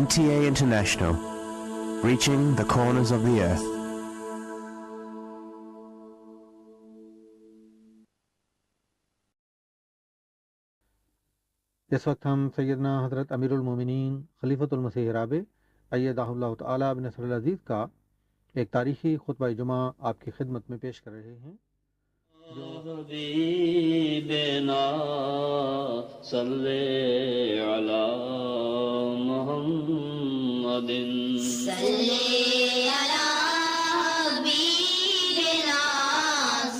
NTA International, reaching the corners of the earth. اس وقت ہم سیدنا حضرت امیر المومنین خلیفۃ المسیح رابع ایدہ اللہ تعالیٰ بنصر العزیز کا ایک تاریخی خطبہ جمعہ آپ کی خدمت میں پیش کر رہے ہیں حبیبنا صلی علی محمد صلی علی حبیبنا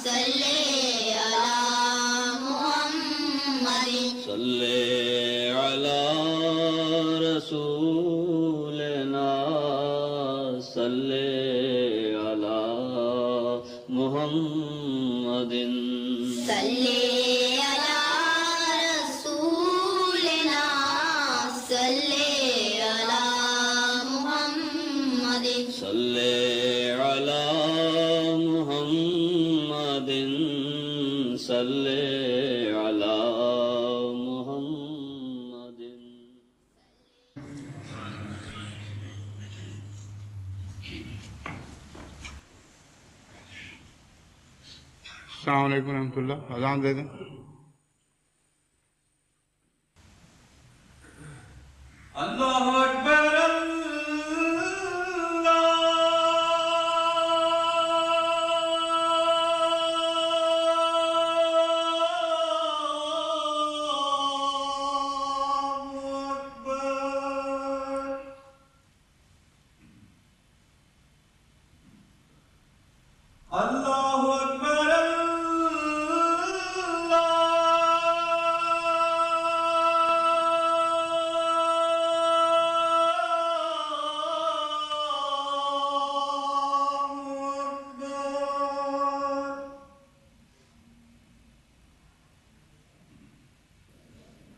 صلی علی محمد صلی علی رسولنا صلی علی محمد صلی علی رسولنا صلی علی محمد صلی علی محمد صلی علی محمد. السلام علیکم ورحمۃ اللہ. اذان دے دیں. اللہ اکبر اللہ اکبر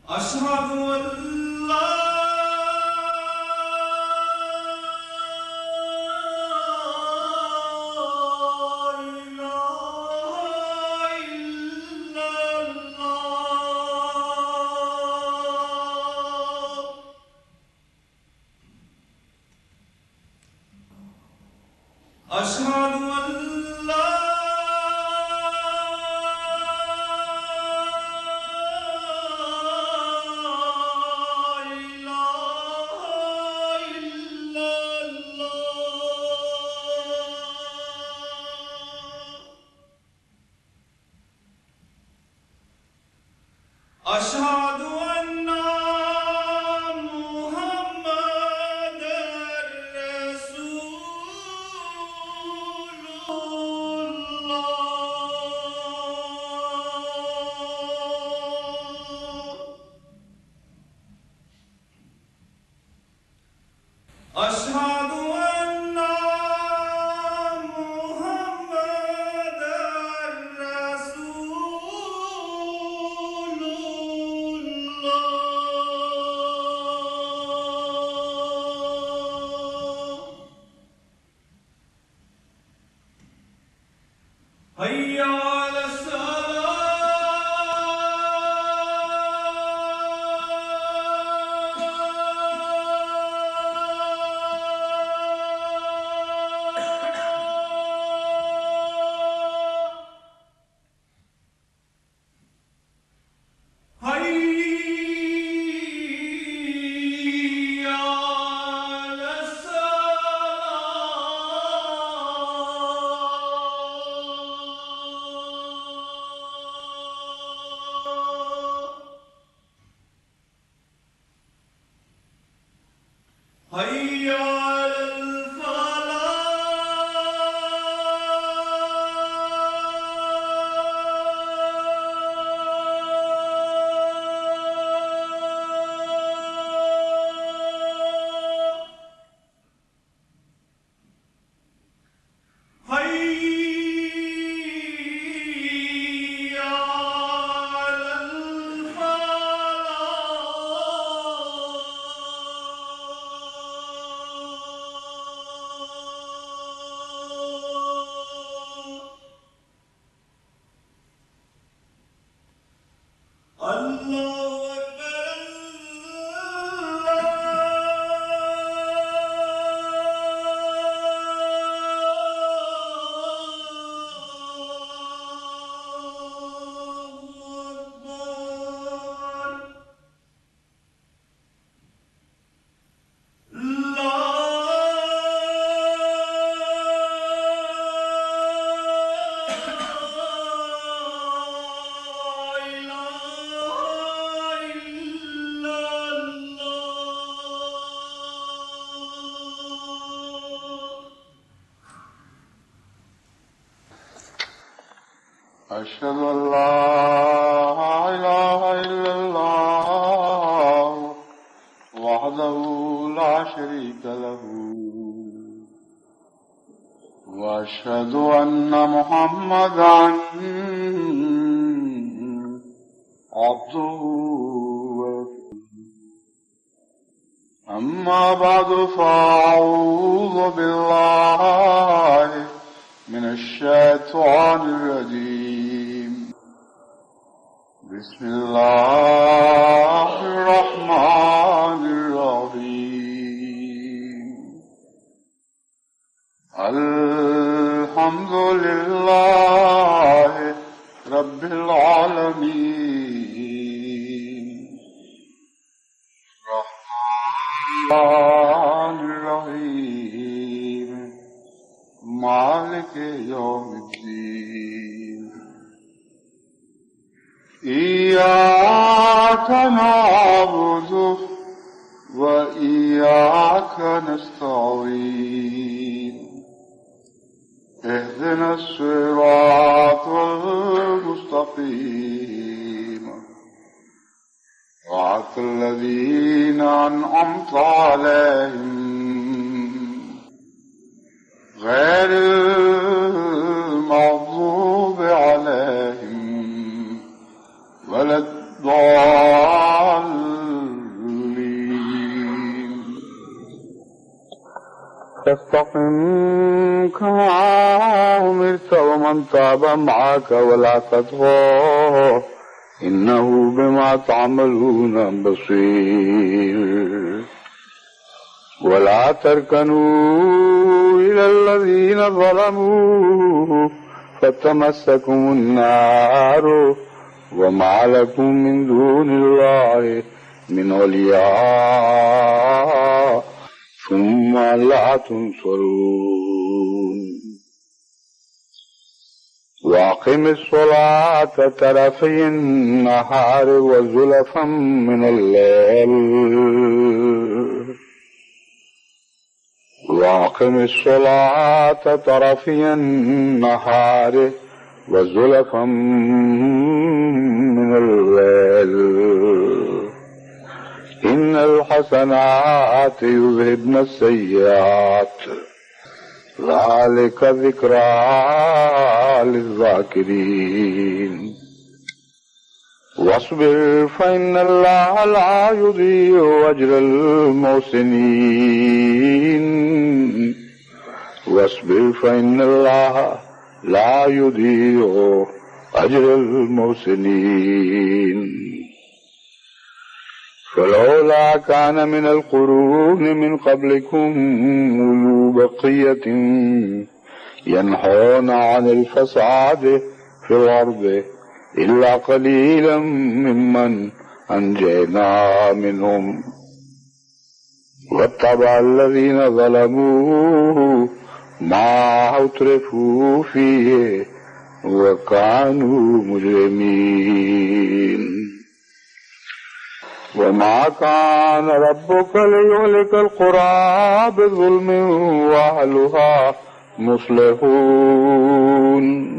اشہد ان لا أشهد أن لا إله إلا الله أشهد أن محمد رسول الله أشهد أن محمد رسول الله حي على الصلاة حي على الصلاة أشهد أن لا إله إلا الله وحده لا شريك له وأشهد أن محمدا عبده ورسوله أما بعد فأعوذ بالله من الشيطان الرجيم بسم الله الرحمن الرحيم الحمد لله رب العالمين الرحمن الرحيم مالك يوم الدين إياك نعبد وإياك نستعين اهدنا الصراط المستقيم صراط الذين أنعمت عليهم غير المغضوب عليهم ولا الضالين فاستقم كما أمرت ومن تاب معك ولا تطغوا إنه بما تعملون بصير ولا تركنوا إلى الذين ظلموا فتمسكم النار وما لكم من دون الله من أولياء ثم لا تنصرون وأقم الصلاة طرفي النهار وزلفا من الليل وأقم الصلاة طرفي النهار وزلفا من الليل إن الحسنات يذهبن السيئات ذلك ذكرى للذاكرين واصبر فإن الله لا يضيع أجر المحسنين واصبر فإن الله لا يضيع أجر المحسنين فلولا كان من القرون من قبلكم أولو بقية ينهون عن الفساد في الأرض إلا قليلا ممن أنجينا منهم واتبع الذين ظلموا ما أترفوا فيه وكانوا مجرمين وما كان ربك ليهلك القرى بظلم وأهلها مصلحون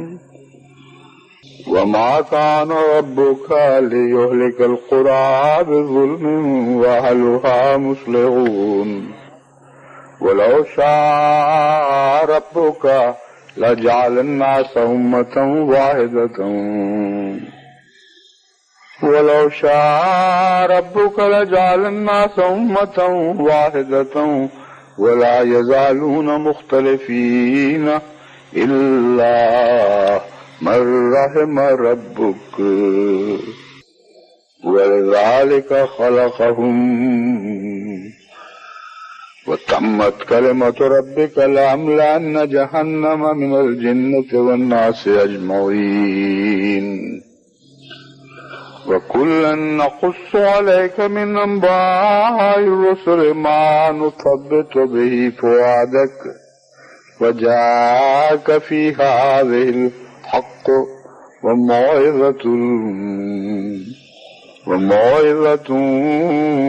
وما كان ربك ليهلك القرى بظلم وأهلها مصلحون ولو شاء ربك لجعل الناس أمة واحدة ولو شاء ربك لجعل الناس أمة واحدة ولا يزالون مختلفين إلا من رحم ربك ولذلك خلقهم وتمت كلمة ربك لأملأن جهنم من الجنة والناس أجمعين وكلا نقص عليك من أنباء الرسل ما نثبت به فؤادك وجاءك في هذه الحق وموعظة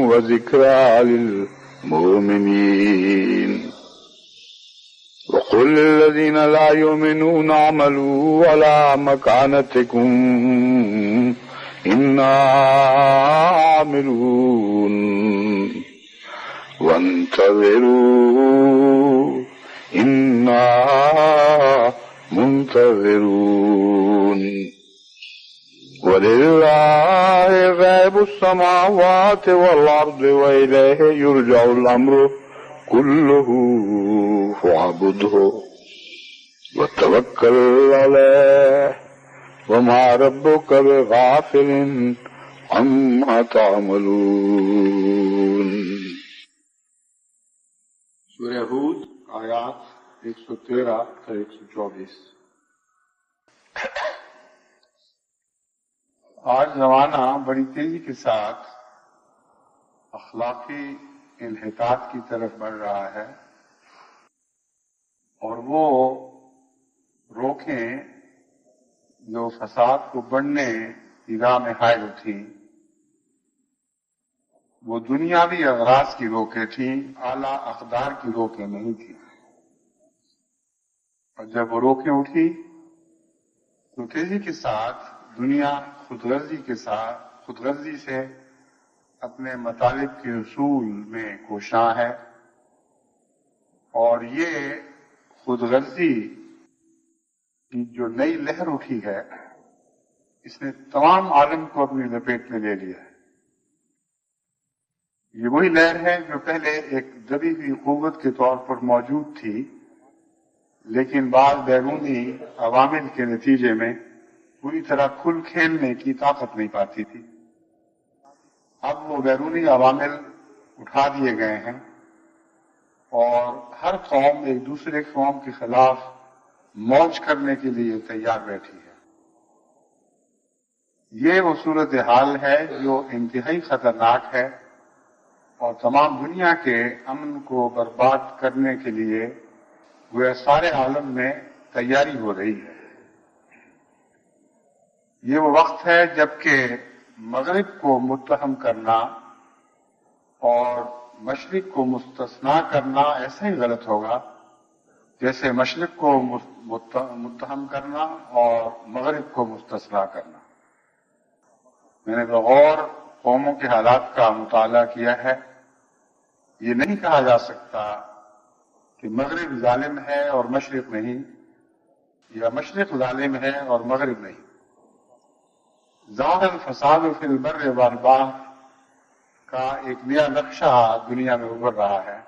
وذكرى للمؤمنين وقل للذين لا يؤمنون اعملوا على مكانتكم إنا عاملون وانتظروا إنا منتظرون ولله غيب السماوات والأرض وإليه يرجع الأمر كله فاعبده وتوكل عليه وما ربك بغافل عما تعملون. سورہ ہود آیات 113 سے 124. آج زمانہ بڑی تیزی کے ساتھ اخلاقی انحطاط کی طرف بڑھ رہا ہے، اور وہ روکیں جو فساد کو بڑھنے کی راہ میں حائل تھیں وہ دنیاوی اغراض کی روکیں تھیں، اعلیٰ اقدار کی روکیں نہیں تھیں. اور جب وہ روکیں اٹھی تو تیزی کے ساتھ دنیا خود غرضی سے اپنے مطالب کے حصول میں کوشاں ہے، اور یہ خود غرضی کی جو نئی لہر اٹھی ہے اس نے تمام عالم کو اپنی لپیٹ میں لے لیا ہے. یہ وہی لہر ہے جو پہلے ایک دبی ہوئی قوت کے طور پر موجود تھی، لیکن بعض بیرونی عوامل کے نتیجے میں پوری طرح کھل کھیلنے کی طاقت نہیں پاتی تھی. اب وہ بیرونی عوامل اٹھا دیے گئے ہیں اور ہر قوم ایک دوسرے قوم کے خلاف موج کرنے کے لیے تیار بیٹھی ہے. یہ وہ صورتحال ہے جو انتہائی خطرناک ہے اور تمام دنیا کے امن کو برباد کرنے کے لیے گویا سارے عالم میں تیاری ہو رہی ہے. یہ وہ وقت ہے جبکہ مغرب کو متہم کرنا اور مشرق کو مستثنا کرنا ایسا ہی غلط ہوگا جیسے مشرق کو متہم کرنا اور مغرب کو مستثنا کرنا. میں نے بغور قوموں کے حالات کا مطالعہ کیا ہے. یہ نہیں کہا جا سکتا کہ مغرب ظالم ہے اور مشرق نہیں، یا مشرق ظالم ہے اور مغرب نہیں. ظاہر فساد فی البر والبحر کا ایک نیا نقشہ دنیا میں ابھر رہا ہے،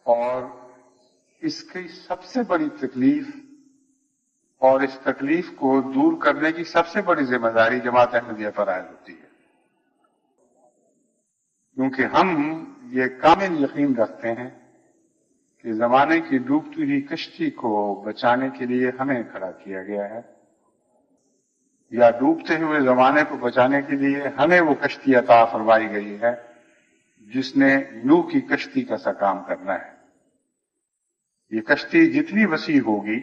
اور اس کی سب سے بڑی تکلیف اور اس تکلیف کو دور کرنے کی سب سے بڑی ذمہ داری جماعت احمدیہ پر عائد ہوتی ہے، کیونکہ ہم یہ کامل یقین رکھتے ہیں کہ زمانے کی ڈوبتی ہوئی کشتی کو بچانے کے لیے ہمیں کھڑا کیا گیا ہے، یا ڈوبتے ہوئے زمانے کو بچانے کے لیے ہمیں وہ کشتی عطا فرمائی گئی ہے جس نے نوح کی کشتی کا سا کام کرنا ہے. یہ کشتی جتنی وسیع ہوگی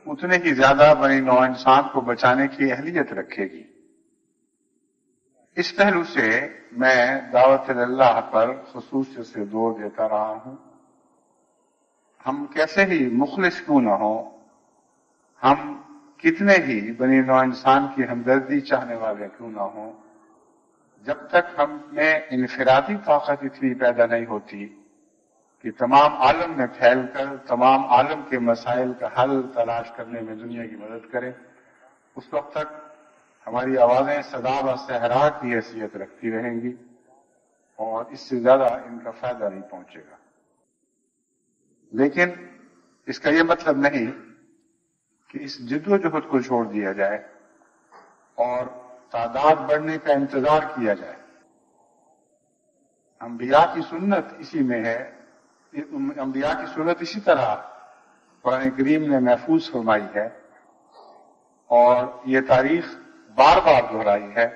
اتنے ہی زیادہ بنی نوع انسان کو بچانے کی اہلیت رکھے گی. اس پہلو سے میں دعوت اللہ پر خصوصیت سے زور دیتا رہا ہوں. ہم کیسے ہی مخلص کیوں نہ ہوں، ہم کتنے ہی بنی نوع انسان کی ہمدردی چاہنے والے کیوں نہ ہوں، جب تک ہم میں انفرادی طاقت اتنی پیدا نہیں ہوتی کہ تمام عالم میں پھیل کر تمام عالم کے مسائل کا حل تلاش کرنے میں دنیا کی مدد کریں، اس وقت تک ہماری آوازیں صدا و صحرا کی حیثیت رکھتی رہیں گی اور اس سے زیادہ ان کا فائدہ نہیں پہنچے گا. لیکن اس کا یہ مطلب نہیں کہ اس جدوجہد کو چھوڑ دیا جائے اور تعداد بڑھنے کا انتظار کیا جائے. انبیاء کی سنت اسی میں ہے، انبیاء کی سنت اسی طرح قرآن کریم نے محفوظ فرمائی ہے، اور یہ تاریخ بار بار دہرائی ہے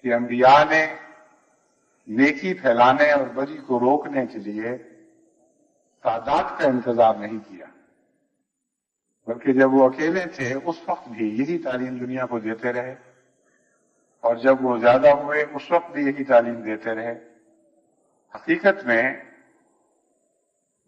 کہ انبیاء نے نیکی پھیلانے اور بدی کو روکنے کے لیے تعداد کا انتظار نہیں کیا، بلکہ جب وہ اکیلے تھے اس وقت بھی یہی تعلیم دنیا کو دیتے رہے، اور جب وہ زیادہ ہوئے اس وقت بھی یہی تعلیم دیتے رہے. حقیقت میں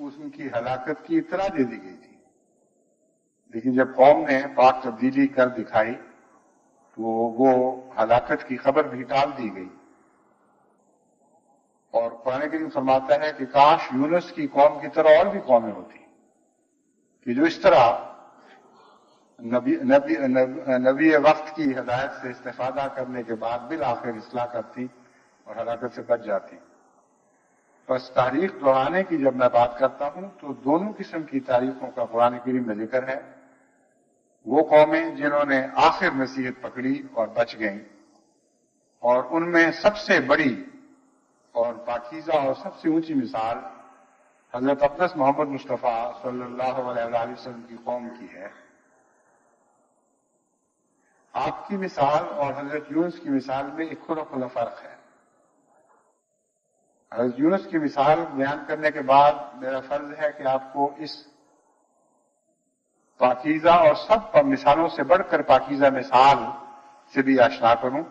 ان کی ہلاکت کی اطلاع دے دی گئی تھی، لیکن جب قوم نے پاک تبدیلی کر دکھائی تو وہ ہلاکت کی خبر بھی ٹال دی گئی۔ اور قرآن کریم فرماتا ہے کہ کاش یونس کی قوم کی طرح اور بھی قومیں ہوتی کہ جو اس طرح نبی وقت کی ہدایت سے استفادہ کرنے کے بعد بالآخر اصلاح کرتی اور ہلاکت سے بچ جاتی۔ بس تاریخ دہرانے کی جب میں بات کرتا ہوں تو دونوں قسم کی تاریخوں کا قرآن کریم میں ذکر ہے۔ وہ قومیں جنہوں نے آخر نصیحت پکڑی اور بچ گئیں، اور ان میں سب سے بڑی اور پاکیزہ اور سب سے اونچی مثال حضرت اقدس محمد مصطفیٰ صلی اللہ علیہ وآلہ وسلم کی قوم کی ہے۔ آپ کی مثال اور حضرت یونس کی مثال میں ایک کھلا فرق ہے۔ حضرت یونس کی مثال بیان کرنے کے بعد میرا فرض ہے کہ آپ کو اس پاکیزہ اور سب مثالوں سے بڑھ کر پاکیزہ مثال سے بھی آشنا کروں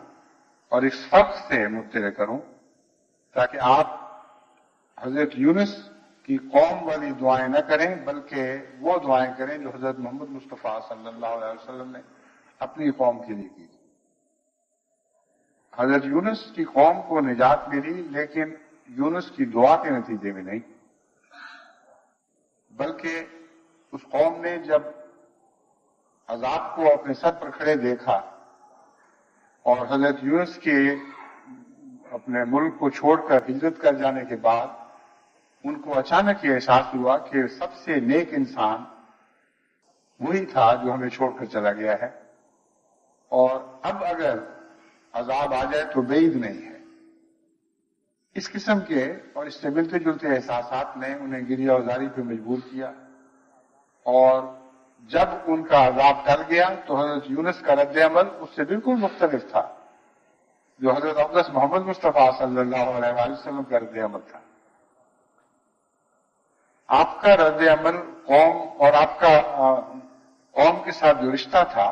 اور اس فرق سے مطلع کروں، تاکہ آپ حضرت یونس کی قوم والی دعائیں نہ کریں بلکہ وہ دعائیں کریں جو حضرت محمد مصطفیٰ صلی اللہ علیہ وسلم نے اپنی قوم کے لیے کی۔ حضرت یونس کی قوم کو نجات ملی، لیکن یونس کی دعا کے نتیجے میں نہیں، بلکہ اس قوم نے جب عذاب کو اپنے سر پر کھڑے دیکھا اور حضرت یونس کے اپنے ملک کو چھوڑ کر ہجرت کر جانے کے بعد ان کو اچانک یہ احساس ہوا کہ سب سے نیک انسان وہی تھا جو ہمیں چھوڑ کر چلا گیا ہے، اور اب اگر عذاب آ جائے تو بعید نہیں ہے۔ اس قسم کے اور اس سے ملتے جلتے احساسات نے انہیں گریہ وزاری پہ مجبور کیا، اور جب ان کا عذاب ٹل گیا تو حضرت یونس کا رد عمل اس سے بالکل مختلف تھا جو حضرت اقدس محمد مصطفیٰ صلی اللہ علیہ وآلہ وسلم کا رد عمل تھا۔ آپ کا رد عمل قوم اور آپ کا قوم کے ساتھ جو رشتہ تھا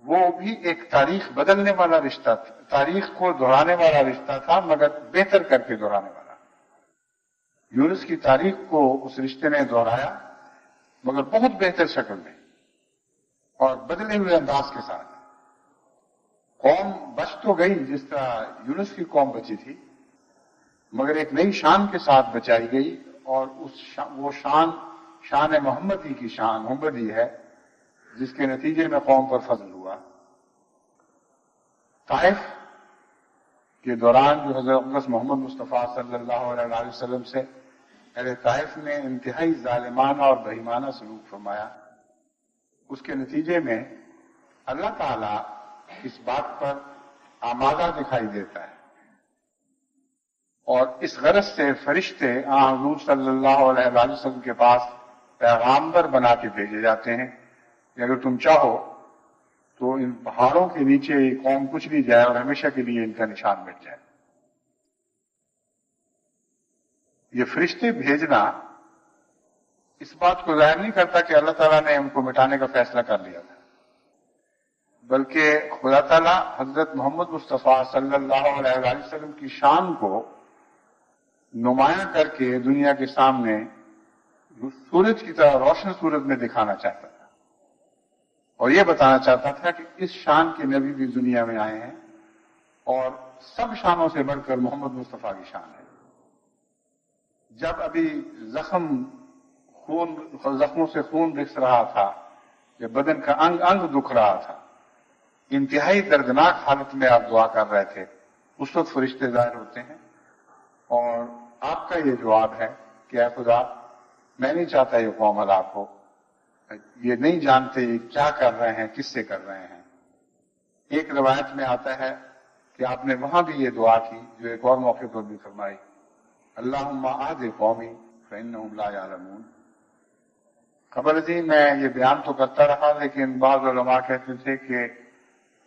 وہ بھی ایک تاریخ بدلنے والا رشتہ تھا، تاریخ کو دہرانے والا رشتہ تھا، مگر بہتر کر کے دہرانے والا۔ یونس کی تاریخ کو اس رشتے نے دہرایا، مگر بہت بہتر شکل میں اور بدلے ہوئے انداز کے ساتھ۔ قوم بچ تو گئی جس طرح یونس کی قوم بچی تھی، مگر ایک نئی شان کے ساتھ بچائی گئی، اور وہ شان محمدی کی شان محمدی ہے جس کے نتیجے میں قوم پر فضل ہوا۔ طائف کے دوران جو حضرت اقدس محمد مصطفیٰ صلی اللہ علیہ وآلہ وسلم سے اہل طائف نے انتہائی ظالمانہ اور بہیمانہ سلوک فرمایا، اس کے نتیجے میں اللہ تعالیٰ اس بات پر آمادہ دکھائی دیتا ہے، اور اس غرض سے فرشتے حضور صلی اللہ علیہ وآلہ وسلم کے پاس پیغامبر بنا کے بھیجے جاتے ہیں کہ اگر تم چاہو تو ان پہاڑوں کے نیچے یہ قوم کچھ نہیں جائے اور ہمیشہ کے لیے ان کا نشان مٹ جائے۔ یہ فرشتے بھیجنا اس بات کو ظاہر نہیں کرتا کہ اللہ تعالیٰ نے ان کو مٹانے کا فیصلہ کر لیا تھا، بلکہ خدا تعالیٰ حضرت محمد مصطفیٰ صلی اللہ علیہ وآلہ وسلم کی شان کو نمایاں کر کے دنیا کے سامنے سورج کی طرح روشن سورج میں دکھانا چاہتا تھا، اور یہ بتانا چاہتا تھا کہ اس شان کے نبی بھی دنیا میں آئے ہیں، اور سب شانوں سے بڑھ کر محمد مصطفیٰ کی شان ہے۔ جب ابھی زخموں سے خون رس رہا تھا، جب بدن کا انگ انگ دکھ رہا تھا، انتہائی دردناک حالت میں آپ دعا کر رہے تھے، اس وقت فرشتے ظاہر ہوتے ہیں، اور آپ کا یہ جواب ہے کہ اے خدا، میں نہیں چاہتا یہ قوم ہلاک ہو، یہ نہیں جانتے یہ کیا کر رہے ہیں، کس سے کر رہے ہیں۔ ایک روایت میں آتا ہے کہ آپ نے وہاں بھی یہ دعا کی جو ایک اور موقع پر بھی فرمائی، اللہم اہد قومی فانہم لا یعلمون۔ خبر جی میں یہ بیان تو کرتا رہا، لیکن بعض علماء کہتے تھے کہ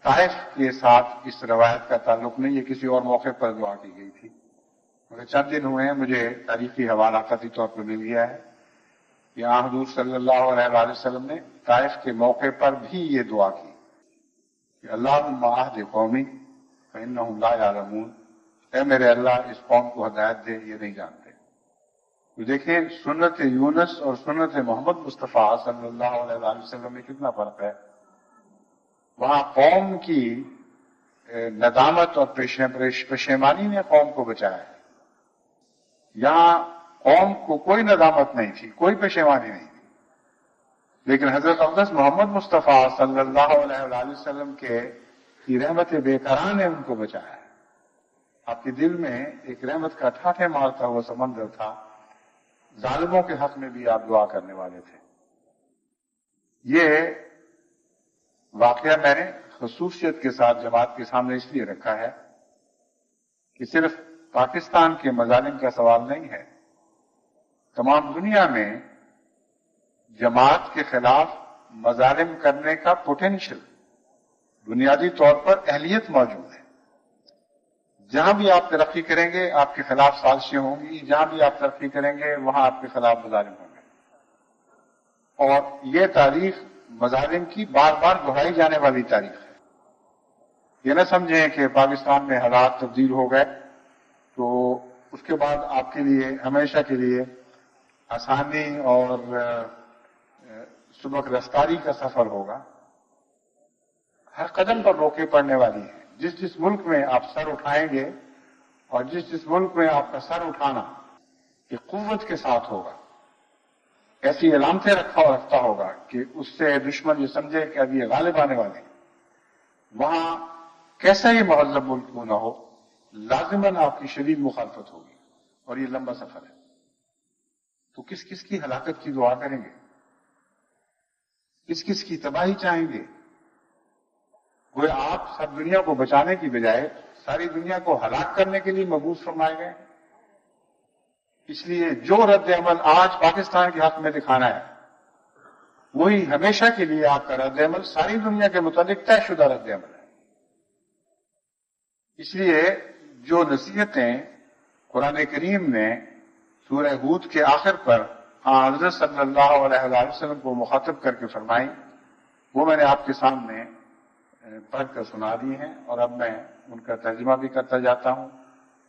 طائف کے ساتھ اس روایت کا تعلق نہیں، یہ کسی اور موقع پر دعا کی گئی تھی، مگر چند دن ہوئے ہیں مجھے تاریخی حوالہ خطی طور پر مل گیا ہے کہ حضور صلی اللہ علیہ وآلہ وسلم نے طائف کے موقع پر بھی یہ دعا کی کہ اللہم اہد قومی فانہم لا یعلمون، اے میرے اللہ اس قوم کو ہدایت دے، یہ نہیں جانتے۔ تو دیکھیں سنت یونس اور سنت محمد مصطفیٰ صلی اللہ علیہ وآلہ وسلم میں کتنا فرق ہے. وہاں قوم کی ندامت اور پشیمانی نے قوم کو بچایا ہے. یہاں قوم کو کوئی ندامت نہیں تھی، کوئی پشیمانی نہیں تھی، لیکن حضرت اقدس محمد مصطفیٰ صلی اللہ علیہ وآلہ وسلم کی رحمت بے قرار نے ان کو بچایا ہے. آپ کے دل میں ایک رحمت کا ٹھاٹھے مارتا ہوا سمندر تھا. ظالموں کے حق میں بھی آپ دعا کرنے والے تھے. یہ واقعہ میں نے خصوصیت کے ساتھ جماعت کے سامنے اس لیے رکھا ہے کہ صرف پاکستان کے مظالم کا سوال نہیں ہے. تمام دنیا میں جماعت کے خلاف مظالم کرنے کا پوٹینشل، بنیادی طور پر اہلیت موجود ہے. جہاں بھی آپ ترقی کریں گے آپ کے خلاف سازشیں ہوں گی، جہاں بھی آپ ترقی کریں گے وہاں آپ کے خلاف مظالم ہوں گے. اور یہ تاریخ مظالم کی بار بار دہرائی جانے والی تاریخ ہے. یہ نہ سمجھیں کہ پاکستان میں حالات تبدیل ہو گئے تو اس کے بعد آپ کے لیے ہمیشہ کے لیے آسانی اور سبق رفتاری کا سفر ہوگا. ہر قدم پر روکے پڑنے والی ہے. جس ملک میں آپ سر اٹھائیں گے اور جس ملک میں آپ کا سر اٹھانا یہ قوت کے ساتھ ہوگا، ایسی علامتیں رکھتا ہوگا کہ اس سے دشمن یہ سمجھے کہ اب یہ غالب آنے والے ہیں، وہاں کیسا ہی مہذب ملک کیوں نہ ہو لازماً آپ کی شدید مخالفت ہوگی. اور یہ لمبا سفر ہے. تو کس کس کی ہلاکت کی دعا کریں گے؟ کس کس کی تباہی چاہیں گے؟ وہ آپ سب دنیا کو بچانے کی بجائے ساری دنیا کو ہلاک کرنے کے لیے مبعوث فرمائے گئے. اس لیے جو رد عمل آج پاکستان کے حق میں دکھانا ہے وہی ہمیشہ کے لیے آپ کا رد عمل ساری دنیا کے متعلق طے شدہ رد عمل ہے. اس لیے جو نصیحتیں قرآن کریم نے سورہ ہود کے آخر پر حضرت صلی اللہ علیہ وآلہ وسلم کو مخاطب کر کے فرمائیں وہ میں نے آپ کے سامنے پڑھ کر سنا دی ہیں، اور اب میں ان کا ترجمہ بھی کرتا جاتا ہوں.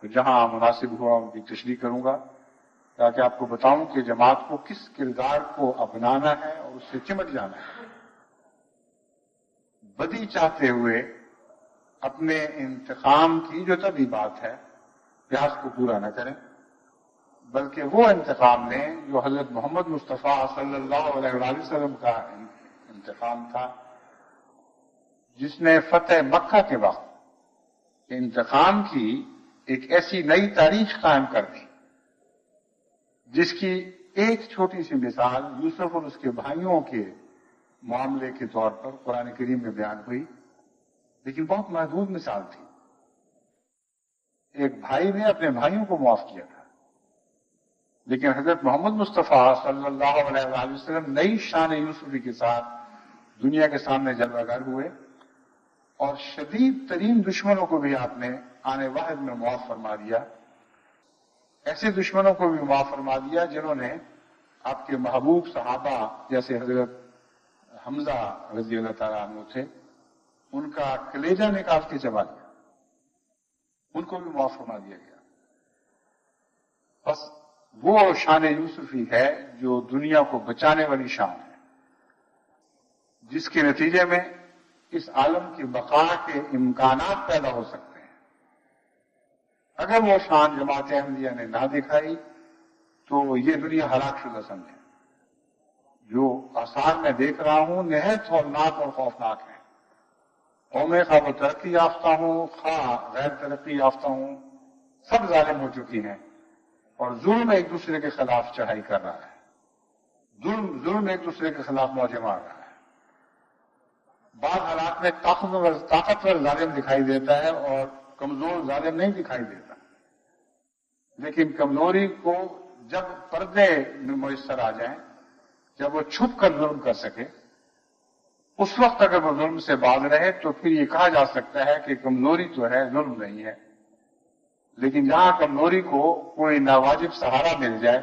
تو جہاں مناسب ہوا ان کی تشریح کروں گا تاکہ آپ کو بتاؤں کہ جماعت کو کس کردار کو اپنانا ہے اور اس سے چمٹ جانا ہے. بدی چاہتے ہوئے اپنے انتقام کی جو طبی بات ہے پیاس کو پورا نہ کریں، بلکہ وہ انتقام لیں جو حضرت محمد مصطفیٰ صلی اللہ علیہ وآلہ وسلم کا انتقام تھا، جس نے فتح مکہ کے وقت انتقام کی ایک ایسی نئی تاریخ قائم کر دی جس کی ایک چھوٹی سی مثال یوسف اور اس کے بھائیوں کے معاملے کے طور پر قرآن کریم میں بیان ہوئی، لیکن بہت محدود مثال تھی. ایک بھائی نے اپنے بھائیوں کو معاف کیا تھا، لیکن حضرت محمد مصطفیٰ صلی اللہ علیہ وآلہ وسلم نئی شان یوسفی کے ساتھ دنیا کے سامنے جلوہ گر ہوئے، اور شدید ترین دشمنوں کو بھی آپ نے آنے واحد میں معاف فرما دیا. ایسے دشمنوں کو بھی معاف فرما دیا جنہوں نے آپ کے محبوب صحابہ جیسے حضرت حمزہ رضی اللہ تعالیٰ عنہ تھے، ان کا کلیجہ نکال کے چبا دیا، ان کو بھی معاف فرما دیا گیا. بس وہ شان یوسفی ہے جو دنیا کو بچانے والی شان ہے، جس کے نتیجے میں اس عالم کی بقا کے امکانات پیدا ہو سکتے ہیں. اگر وہ شان جماعت احمدیہ نے نہ دکھائی تو یہ دنیا ہلاک شدہ سمجھے. جو آثار میں دیکھ رہا ہوں نہایت ہولناک اور خوفناک ہیں. قومیں خواہ وہ ترقی یافتہ ہوں خواہ غیر ترقی یافتہ ہوں، سب ظالم ہو چکی ہیں، اور ظلم ایک دوسرے کے خلاف چڑھائی کر رہا ہے. ظلم ایک دوسرے کے خلاف موجے مار رہا ہے. بعض حالات میں طاقتور ظالم دکھائی دیتا ہے اور کمزور ظالم نہیں دکھائی دیتا، لیکن کمزوری کو جب پردے میں میسر آ جائیں، جب وہ چھپ کر ظلم کر سکے، اس وقت اگر وہ ظلم سے باز رہے تو پھر یہ کہا جا سکتا ہے کہ کمزوری تو ہے، ظلم نہیں ہے. لیکن جہاں کمزوری کو کوئی ناواجب سہارا مل جائے،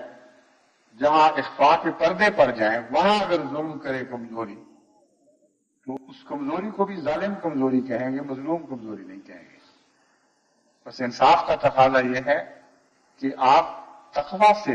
جہاں اخفاء کے پردے پڑ جائیں، وہاں اگر ظلم کرے کمزوری تو اس کمزوری کو بھی ظالم کمزوری کہیں گے، مظلوم کمزوری نہیں کہیں گے. بس انصاف کا تقاضا یہ ہے کہ آپ تقویٰ سے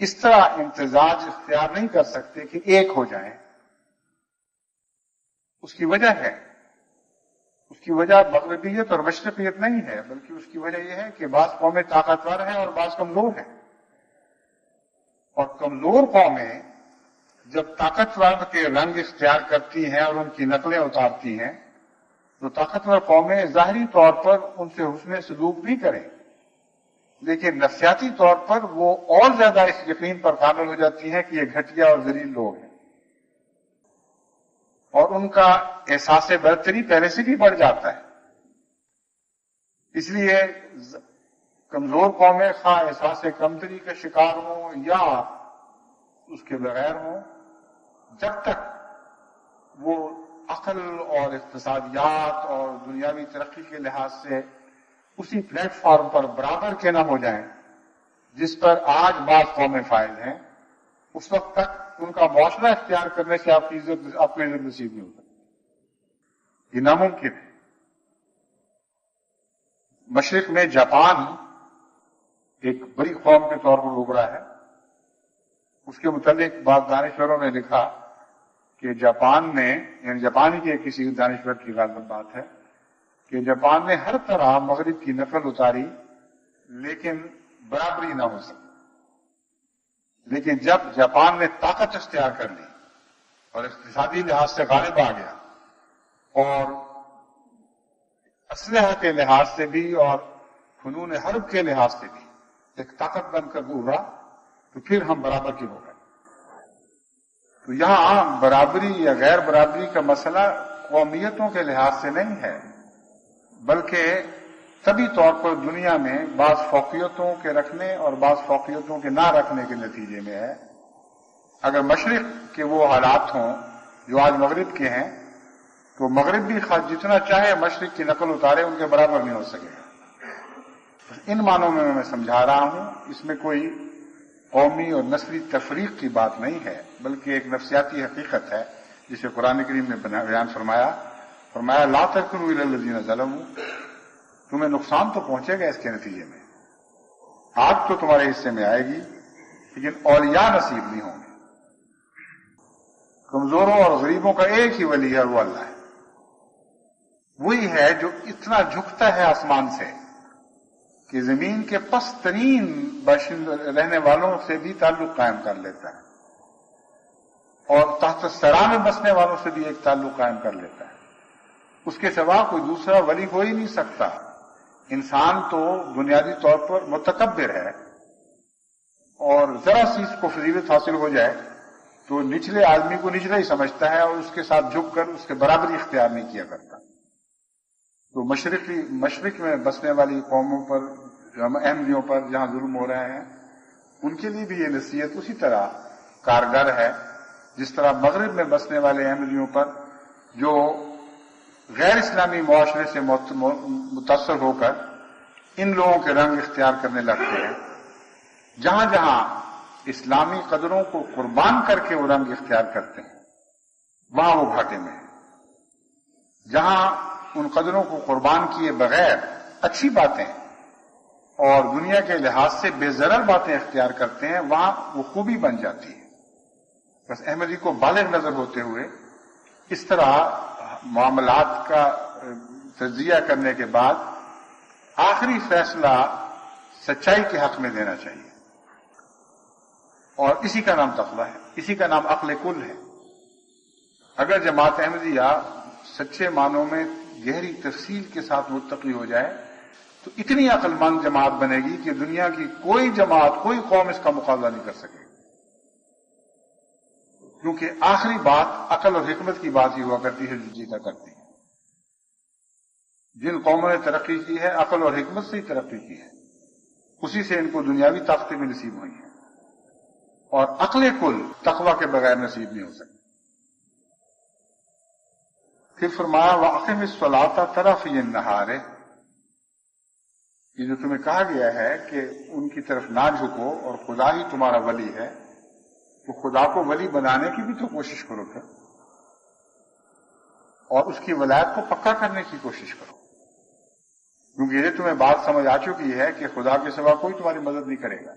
اس طرح امتزاج اختیار نہیں کر سکتے کہ ایک ہو جائیں. اس کی وجہ ہے، اس کی وجہ مغربیت اور مشرقیت نہیں ہے، بلکہ اس کی وجہ یہ ہے کہ بعض قومیں طاقتور ہیں اور بعض کمزور ہیں. اور کمزور قومیں جب طاقتور کے رنگ اختیار کرتی ہیں اور ان کی نقلیں اتارتی ہیں تو طاقتور قومیں ظاہری طور پر ان سے حسن سلوک بھی کریں، لیکن نفسیاتی طور پر وہ اور زیادہ اس یقین پر کامل ہو جاتی ہیں کہ یہ گھٹیا اور ذلیل لوگ ہیں، اور ان کا احساس برتری پہلے سے بھی بڑھ جاتا ہے. اس لیے کمزور قومیں خواہ احساس کمتری کا شکار ہوں یا اس کے بغیر ہوں، جب تک وہ عقل اور اقتصادیات اور دنیاوی ترقی کے لحاظ سے اسی پلیٹ فارم پر برابر کے نہ ہو جائیں جس پر آج بعض قومیں فائز ہیں، اس وقت تک ان کا معاشرہ اختیار کرنے سے آپ کو عزت نصیب نہیں ہوتا. یہ ناممکن ہے. مشرق میں جاپان ایک بڑی قوم کے طور پر ابھرا ہے. اس کے متعلق بعض دانشوروں نے لکھا کہ جاپان نے، یعنی جاپانی کے کسی دانشور کی غالباً بات ہے کہ جاپان نے ہر طرح مغرب کی نقل اتاری لیکن برابری نہ ہو سکی. لیکن جب جاپان نے طاقت اختیار کر لی اور اقتصادی لحاظ سے غالب آ گیا اور اسلحہ کے لحاظ سے بھی اور فنون حرب کے لحاظ سے بھی ایک طاقت بن کر ابھرا تو پھر ہم برابر کی ہو گئے. تو یہاں برابری یا غیر برابری کا مسئلہ قومیتوں کے لحاظ سے نہیں ہے، بلکہ طبی طور پر دنیا میں بعض فوقیتوں کے رکھنے اور بعض فوقیتوں کے نہ رکھنے کے نتیجے میں ہے. اگر مشرق کے وہ حالات ہوں جو آج مغرب کے ہیں تو مغرب بھی جتنا چاہے مشرق کی نقل اتارے ان کے برابر نہیں ہو سکے گا. ان معنوں میں میں سمجھا رہا ہوں، اس میں کوئی قومی اور نسلی تفریق کی بات نہیں ہے، بلکہ ایک نفسیاتی حقیقت ہے جسے قرآن کریم نے بیان فرمایا لا ترکنوا الی الذین ظلموا، تمہیں نقصان تو پہنچے گا اس کے نتیجے میں، آگ تو تمہارے حصے میں آئے گی لیکن اولیاء نصیب نہیں ہوں گے. کمزوروں اور غریبوں کا ایک ہی ولی ہے، وہ اللہ ہے. وہی ہے جو اتنا جھکتا ہے آسمان سے کہ زمین کے پست ترین رہنے والوں سے بھی تعلق قائم کر لیتا ہے اور تحت الثری میں بسنے والوں سے بھی ایک تعلق قائم کر لیتا ہے. اس کے سوا کوئی دوسرا ولی ہو ہی نہیں سکتا. انسان تو بنیادی طور پر متکبر ہے اور ذرا سی اس کو فضیلت حاصل ہو جائے تو نچلے آدمی کو نچلا ہی سمجھتا ہے اور اس کے ساتھ جھک کر اس کے برابری اختیار نہیں کیا کرتا. تو مشرق میں بسنے والی قوموں پر، احمدیوں پر جہاں ظلم ہو رہے ہیں، ان کے لیے بھی یہ نصیحت اسی طرح کارگر ہے جس طرح مغرب میں بسنے والے احمدیوں پر جو غیر اسلامی معاشرے سے متاثر ہو کر ان لوگوں کے رنگ اختیار کرنے لگتے ہیں. جہاں جہاں اسلامی قدروں کو قربان کر کے وہ رنگ اختیار کرتے ہیں وہاں وہ گھاٹے میں ہیں. جہاں ان قدروں کو قربان کیے بغیر اچھی باتیں اور دنیا کے لحاظ سے بے ضرر باتیں اختیار کرتے ہیں وہاں وہ خوبی بن جاتی ہے. بس احمدی کو بالغ نظر ہوتے ہوئے اس طرح معاملات کا تجزیہ کرنے کے بعد آخری فیصلہ سچائی کے حق میں دینا چاہیے، اور اسی کا نام تقویٰ ہے، اسی کا نام عقل کل ہے. اگر جماعت احمدیہ سچے معنوں میں گہری تفصیل کے ساتھ متقی ہو جائے تو اتنی عقل مند جماعت بنے گی کہ دنیا کی کوئی جماعت، کوئی قوم اس کا مقابلہ نہیں کر سکے، کیونکہ آخری بات عقل اور حکمت کی بات ہی ہوا کرتی ہے جو جیتا کرتی ہے. جن قوموں نے ترقی کی ہے عقل اور حکمت سے ہی ترقی کی ہے، اسی سے ان کو دنیاوی طاقتیں بھی نصیب ہوئی ہیں، اور عقل کل تقویٰ کے بغیر نصیب نہیں ہو سکتی. پھر فرمایا وَأَقِمِ الصَّلَاةَ طَرَفَيِ النَّهَارِ، یہ جو تمہیں کہا گیا ہے کہ ان کی طرف نہ جھکو اور خدا ہی تمہارا ولی ہے، تو خدا کو ولی بنانے کی بھی تو کوشش کرو پھر، اور اس کی ولایت کو پکا کرنے کی کوشش کرو، کیونکہ یہ تمہیں بات سمجھ آ چکی ہے کہ خدا کے سوا کوئی تمہاری مدد نہیں کرے گا.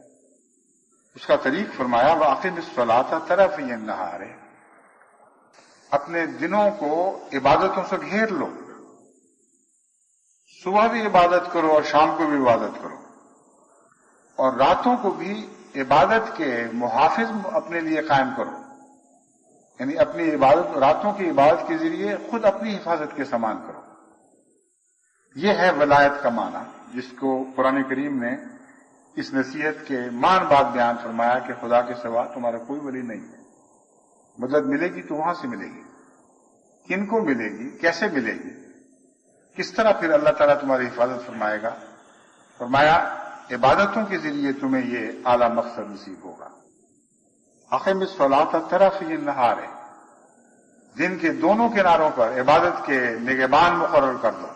اس کا طریق فرمایا وَأَقِمِ الصَّلَاةَ طَرَفَيِ النَّهَارِ، اپنے دنوں کو عبادتوں سے گھیر لو، صبح بھی عبادت کرو اور شام کو بھی عبادت کرو، اور راتوں کو بھی عبادت کے محافظ اپنے لیے قائم کرو، یعنی اپنی عبادت، راتوں کی عبادت کے ذریعے خود اپنی حفاظت کے سامان کرو۔ یہ ہے ولایت کا معنی، جس کو قرآن کریم نے اس نصیحت کے مان بعد بیان فرمایا کہ خدا کے سوا تمہارا کوئی ولی نہیں ہے۔ مدد ملے گی تو وہاں سے ملے گی، کن کو ملے گی، کیسے ملے گی، کس طرح پھر اللہ تعالیٰ تمہاری حفاظت فرمائے گا؟ فرمایا عبادتوں کے ذریعے تمہیں یہ اعلیٰ مقصد نصیب ہوگا۔ اقم الصلاۃ طرفی النہار، دن کے دونوں کناروں پر عبادت کے نگہبان مقرر کر دو،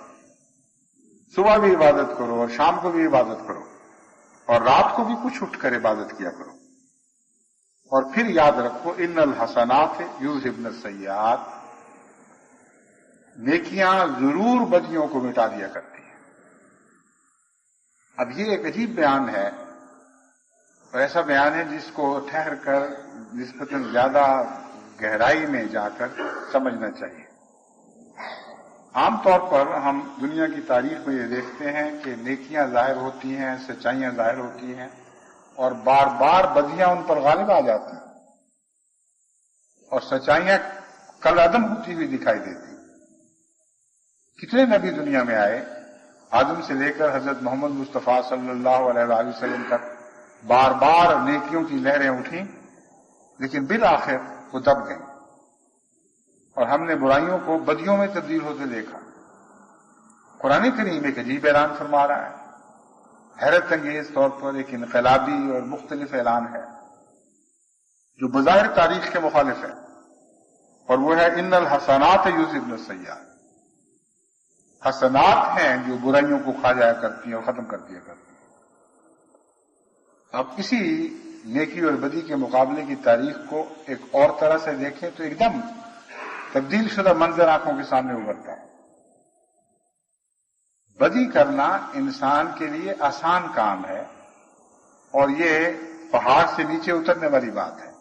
صبح بھی عبادت کرو اور شام کو بھی عبادت کرو، اور رات کو بھی کچھ اٹھ کر عبادت کیا کرو۔ اور پھر یاد رکھو ان الحسنات یذہبن السیئات، نیکیاں ضرور بدیوں کو مٹا دیا کرتی ہیں۔ اب یہ ایک عجیب بیان ہے، اور ایسا بیان ہے جس کو ٹھہر کر نسبتاً زیادہ گہرائی میں جا کر سمجھنا چاہیے۔ عام طور پر ہم دنیا کی تاریخ میں یہ دیکھتے ہیں کہ نیکیاں ظاہر ہوتی ہیں، سچائیاں ظاہر ہوتی ہیں، اور بار بار بدیاں ان پر غالب آ جاتی ہیں، اور سچائیاں کل عدم ہوتی ہوئی دکھائی دیتی ہیں۔ کتنے نبی دنیا میں آئے، آدم سے لے کر حضرت محمد مصطفیٰ صلی اللہ علیہ وآلہ وسلم تک، بار بار نیکیوں کی لہریں اٹھیں، لیکن بالآخر وہ دب گئیں، اور ہم نے برائیوں کو بدیوں میں تبدیل ہوتے دیکھا۔ قرآن کریم ایک عجیب اعلان فرما رہا ہے، حیرت انگیز طور پر ایک انقلابی اور مختلف اعلان ہے جو بظاہر تاریخ کے مخالف ہے، اور وہ ہے ان الحسنات یذہبن السیئات۔ حسنات ہیں جو برائیوں کو کھا جایا کرتی ہیں اور ختم کر دیا کرتی ہیں۔ اب اسی نیکی اور بدی کے مقابلے کی تاریخ کو ایک اور طرح سے دیکھیں تو ایک دم تبدیل شدہ منظر آنکھوں کے سامنے ابھرتا ہے۔ بدی کرنا انسان کے لیے آسان کام ہے، اور یہ پہاڑ سے نیچے اترنے والی بات ہے،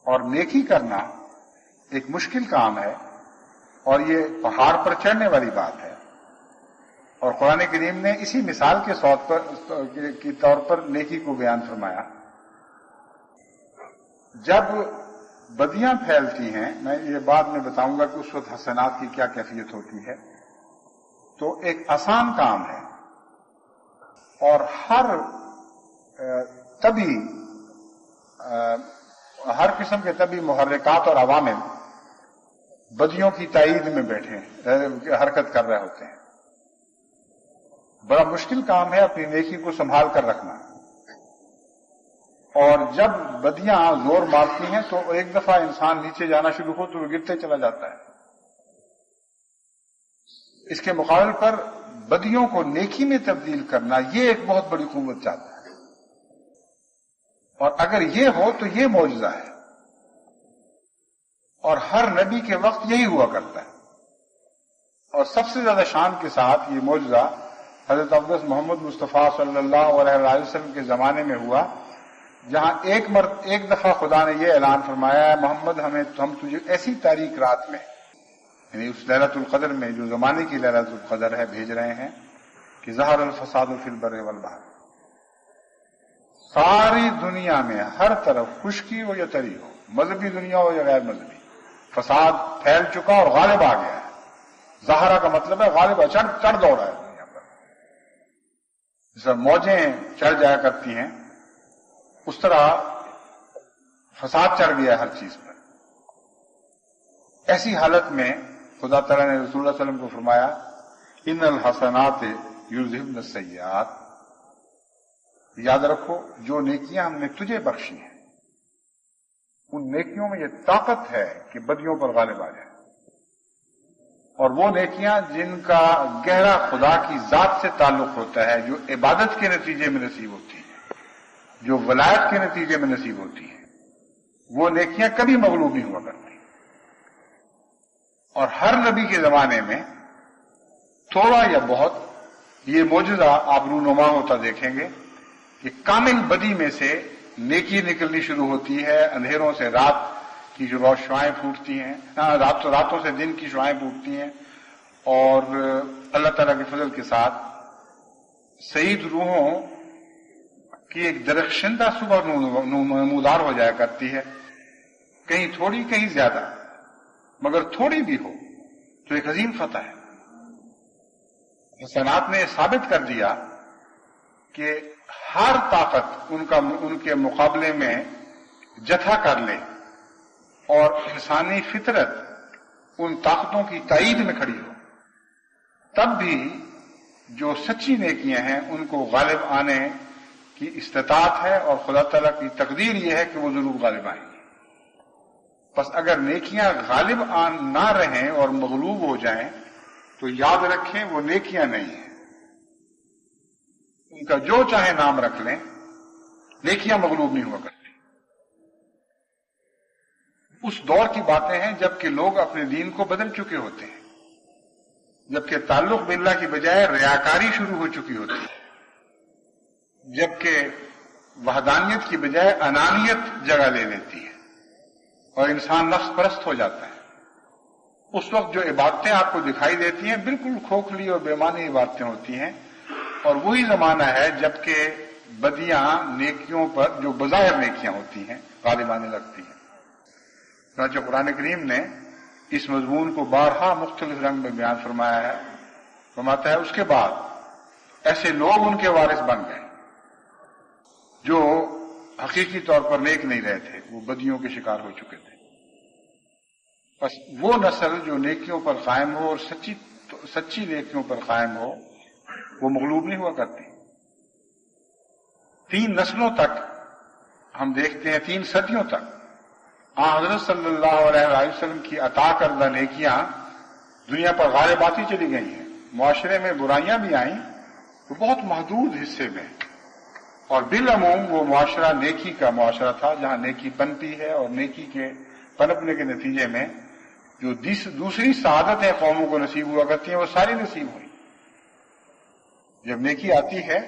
اور نیکی کرنا ایک مشکل کام ہے، اور یہ پہاڑ پر چڑھنے والی بات ہے۔ اور قرآن کریم نے اسی مثال کے طور پر نیکی کو بیان فرمایا۔ جب بدیاں پھیلتی ہیں، میں یہ بعد میں بتاؤں گا کہ اس وقت حسنات کی کیا کیفیت ہوتی ہے، تو ایک آسان کام ہے، اور ہر قسم کے طبی محرکات اور عوامل بدیوں کی تائید میں بیٹھے حرکت کر رہے ہوتے ہیں۔ بڑا مشکل کام ہے اپنی نیکی کو سنبھال کر رکھنا، اور جب بدیاں زور مارتی ہیں تو ایک دفعہ انسان نیچے جانا شروع ہو تو وہ گرتے چلا جاتا ہے۔ اس کے مقابل پر بدیوں کو نیکی میں تبدیل کرنا یہ ایک بہت بڑی قوت چاہتا ہے، اور اگر یہ ہو تو یہ معجزہ ہے، اور ہر نبی کے وقت یہی ہوا کرتا ہے۔ اور سب سے زیادہ شان کے ساتھ یہ معجزہ حضرت اقدس محمد مصطفیٰ صلی اللہ علیہ وسلم کے زمانے میں ہوا، جہاں ایک دفعہ خدا نے یہ اعلان فرمایا ہے محمد ہم تجھے ایسی تاریک رات میں، یعنی اس لیلۃ القدر میں جو زمانے کی لیلۃ القدر ہے، بھیج رہے ہیں کہ ظہر الفساد فی البر والبحر، ساری دنیا میں ہر طرف خشکی ہو یا تری ہو، مذہبی دنیا ہو یا غیر مذہبی، فساد پھیل چکا اور غالب آ گیا ہے۔ ظاہرہ کا مطلب ہے غالب، چڑھ دوڑا ہے دنیا پر، جیسا موجیں چڑھ جایا کرتی ہیں اس طرح فساد چڑھ گیا ہر چیز پر۔ ایسی حالت میں خدا تعالیٰ نے رسول اللہ صلی اللہ علیہ وسلم کو فرمایا ان الحسنات یذہبن السیئات، یاد رکھو جو نیکیاں ہم نے تجھے بخشی ہیں ان نیکیوں میں یہ طاقت ہے کہ بدیوں پر غالب آ جائے، اور وہ نیکیاں جن کا گہرا خدا کی ذات سے تعلق ہوتا ہے، جو عبادت کے نتیجے میں نصیب ہوتی ہے، جو ولایت کے نتیجے میں نصیب ہوتی ہے، وہ نیکیاں کبھی مغلوب نہیں ہوا کرتی۔ اور ہر نبی کے زمانے میں تھوڑا یا بہت یہ معجزہ آپ رونما ہوتا دیکھیں گے کہ کامل بدی میں سے نیکی نکلنی شروع ہوتی ہے، اندھیروں سے رات کی جو شعائیں پھوٹتی ہیں، راتوں سے دن کی شعائیں پھوٹتی ہیں، اور اللہ تعالیٰ کے فضل کے ساتھ سعید روحوں کی ایک درخشندہ صبح نمودار ہو جایا کرتی ہے، کہیں تھوڑی کہیں زیادہ، مگر تھوڑی بھی ہو تو ایک عظیم فتح ہے۔ حسنات نے ثابت کر دیا کہ ہر طاقت ان کے مقابلے میں جتھا کر لے، اور انسانی فطرت ان طاقتوں کی تائید میں کھڑی ہو، تب بھی جو سچی نیکیاں ہیں ان کو غالب آنے کی استطاعت ہے، اور خدا تعالیٰ کی تقدیر یہ ہے کہ وہ ضرور غالب آئیں گی۔ بس اگر نیکیاں غالب نہ رہیں اور مغلوب ہو جائیں تو یاد رکھیں وہ نیکیاں نہیں ہیں، ان کا جو چاہے نام رکھ لیں، نیکیاں مغلوب نہیں ہوا کرتی۔ اس دور کی باتیں ہیں جبکہ لوگ اپنے دین کو بدل چکے ہوتے ہیں، جبکہ تعلق باللہ کی بجائے ریاکاری شروع ہو چکی ہوتی ہے، جبکہ وحدانیت کی بجائے انانیت جگہ لے لیتی ہے اور انسان نفس پرست ہو جاتا ہے۔ اس وقت جو عبادتیں آپ کو دکھائی دیتی ہیں بالکل کھوکھلی اور بے معنی عبادتیں ہوتی ہیں، اور وہی زمانہ ہے جبکہ بدیاں نیکیوں پر جو بظاہر نیکیاں ہوتی ہیں غالب آنے لگتی ہیں۔ چنانچہ قرآن کریم نے اس مضمون کو بارہا مختلف رنگ میں بیان فرمایا ہے، فرماتا ہے اس کے بعد ایسے لوگ ان کے وارث بن گئے جو حقیقی طور پر نیک نہیں رہے تھے، وہ بدیوں کے شکار ہو چکے تھے۔ بس وہ نسل جو نیکیوں پر قائم ہو اور سچی نیکیوں پر قائم ہو وہ مغلوب نہیں ہوا کرتی۔ 3 نسلوں تک ہم دیکھتے ہیں، 3 صدیوں تک حضرت صلی اللہ علیہ وسلم کی عطا کردہ نیکیاں دنیا پر غالب آتی چلی گئی ہیں۔ معاشرے میں برائیاں بھی آئیں تو بہت محدود حصے میں، اور بالعموم وہ معاشرہ نیکی کا معاشرہ تھا جہاں نیکی پنپی ہے، اور نیکی کے پنپنے کے نتیجے میں جو دوسری سعادتیں قوموں کو نصیب ہوا کرتی ہیں وہ ساری نصیب ہوئی۔ جب نیکی آتی ہے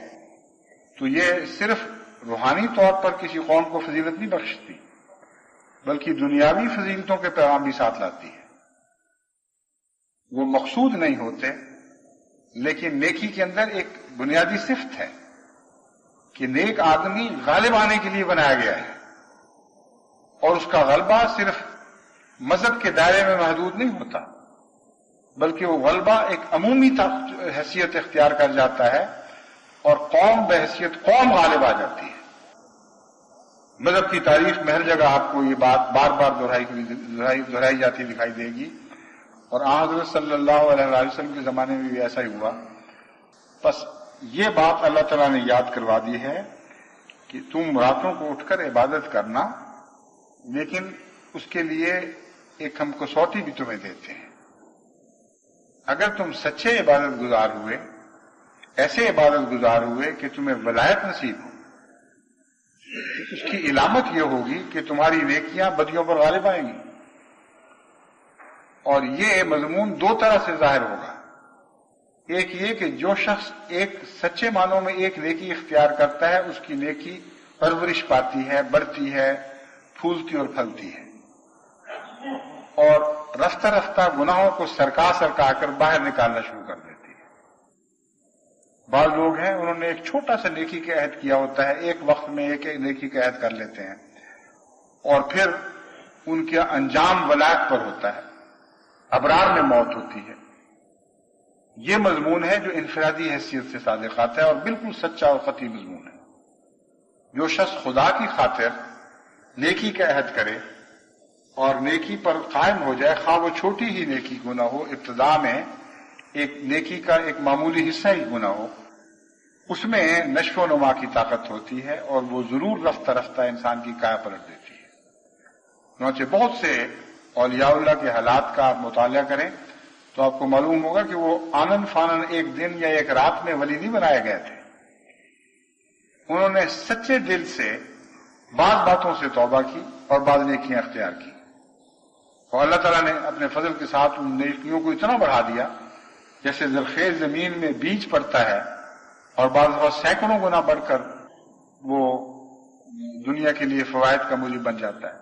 تو یہ صرف روحانی طور پر کسی قوم کو فضیلت نہیں بخشتی، بلکہ دنیاوی فضیلتوں کے پیغام بھی ساتھ لاتی ہے۔ وہ مقصود نہیں ہوتے، لیکن نیکی کے اندر ایک بنیادی صفت ہے کہ نیک آدمی غالب آنے کے لیے بنایا گیا ہے، اور اس کا غلبہ صرف مذہب کے دائرے میں محدود نہیں ہوتا، بلکہ وہ غلبہ ایک عمومی حیثیت اختیار کر جاتا ہے، اور قوم بحیثیت قوم غالب آ جاتی ہے۔ مذہب کی تاریخ میں ہر جگہ آپ کو یہ بات بار بار دہرائی جاتی دکھائی دے گی، اور حضرت صلی اللہ علیہ وسلم کے زمانے میں بھی ایسا ہی ہوا۔ بس یہ بات اللہ تعالیٰ نے یاد کروا دی ہے کہ تم راتوں کو اٹھ کر عبادت کرنا، لیکن اس کے لیے ایک ہم کسوٹی بھی تمہیں دیتے ہیں۔ اگر تم سچے عبادت گزار ہوئے، ایسے عبادت گزار ہوئے کہ تمہیں ولایت نصیب ہو، اس کی علامت یہ ہوگی کہ تمہاری نیکیاں بدیوں پر غالب آئیں گی، اور یہ مضمون 2 طرح سے ظاہر ہوگا۔ ایک یہ کہ جو شخص ایک سچے معنوں میں ایک نیکی اختیار کرتا ہے، اس کی نیکی پرورش پاتی ہے، بڑھتی ہے، پھولتی اور پھلتی ہے، اور رفتہ رفتہ گناہوں کو سرکا کر باہر نکالنا شروع کر دیتی ہے۔ بعض لوگ ہیں انہوں نے ایک چھوٹا سا نیکی کا عہد کیا ہوتا ہے، ایک وقت میں ایک نیکی کا عہد کر لیتے ہیں، اور پھر ان کا انجام ولایت پر ہوتا ہے، ابرار میں موت ہوتی ہے۔ یہ مضمون ہے جو انفرادی حیثیت سے صادق آتا ہے، اور بالکل سچا اور قطعی مضمون ہے۔ جو شخص خدا کی خاطر نیکی کا عہد کرے اور نیکی پر قائم ہو جائے، خواہ وہ چھوٹی ہی نیکی کیوں نہ ہو، ابتدا میں ایک نیکی کا ایک معمولی حصہ ہی کیوں نہ ہو، اس میں نشو و نما کی طاقت ہوتی ہے، اور وہ ضرور رفتہ رفتہ انسان کی کایا پلٹ دیتی ہے۔ چنانچہ بہت سے اولیاء اللہ کے حالات کا آپ مطالعہ کریں تو آپ کو معلوم ہوگا کہ وہ آنن فانن ایک دن یا ایک رات میں ولی نہیں بنائے گئے تھے۔ انہوں نے سچے دل سے بعض باتوں سے توبہ کی اور بعض نیکیاں اختیار کی، اور اللہ تعالیٰ نے اپنے فضل کے ساتھ ان نیکیوں کو اتنا بڑھا دیا جیسے زرخیز زمین میں بیج پڑتا ہے، اور بعض دفعہ سینکڑوں گنا بڑھ کر وہ دنیا کے لیے فوائد کا موجب بن جاتا ہے.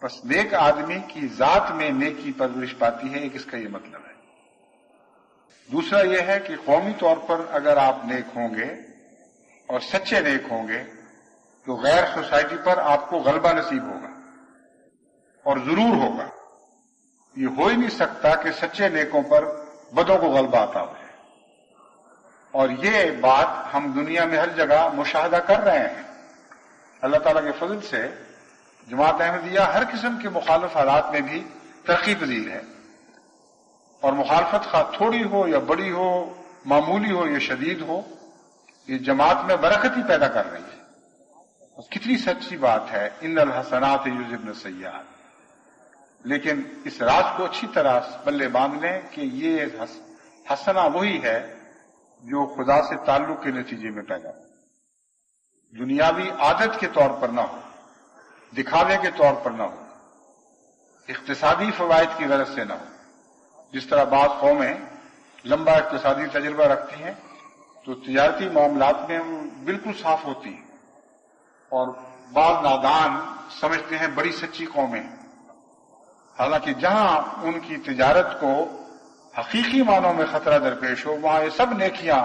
بس نیک آدمی کی ذات میں نیکی پرورش پاتی ہے، ایک اس کا یہ مطلب ہے. دوسرا یہ ہے کہ قومی طور پر اگر آپ نیک ہوں گے اور سچے نیک ہوں گے تو غیر سوسائٹی پر آپ کو غلبہ نصیب ہوگا اور ضرور ہوگا. یہ ہو ہی نہیں سکتا کہ سچے نیکوں پر بدوں کو غلبہ آتا ہو. اور یہ بات ہم دنیا میں ہر جگہ مشاہدہ کر رہے ہیں. اللہ تعالیٰ کے فضل سے جماعت احمدیہ ہر قسم کے مخالف حالات میں بھی ترقی پذیر ہے، اور مخالفت خواہ تھوڑی ہو یا بڑی ہو، معمولی ہو یا شدید ہو، یہ جماعت میں برکت ہی پیدا کر رہی ہے. کتنی سچی بات ہے، ان الحسنات یذہبن السیئات. لیکن اس راز کو اچھی طرح پلے باندھ لیں کہ یہ حسنہ وہی ہے جو خدا سے تعلق کے نتیجے میں پیدا ہو، دنیاوی عادت کے طور پر نہ ہو، دکھاوے کے طور پر نہ ہو، اقتصادی فوائد کی غرض سے نہ ہو. جس طرح بعض قومیں لمبا اقتصادی تجربہ رکھتی ہیں تو تجارتی معاملات میں وہ بالکل صاف ہوتی ہیں، اور بعض نادان سمجھتے ہیں بڑی سچی قومیں، حالانکہ جہاں ان کی تجارت کو حقیقی معنوں میں خطرہ درپیش ہو وہاں یہ سب نیکیاں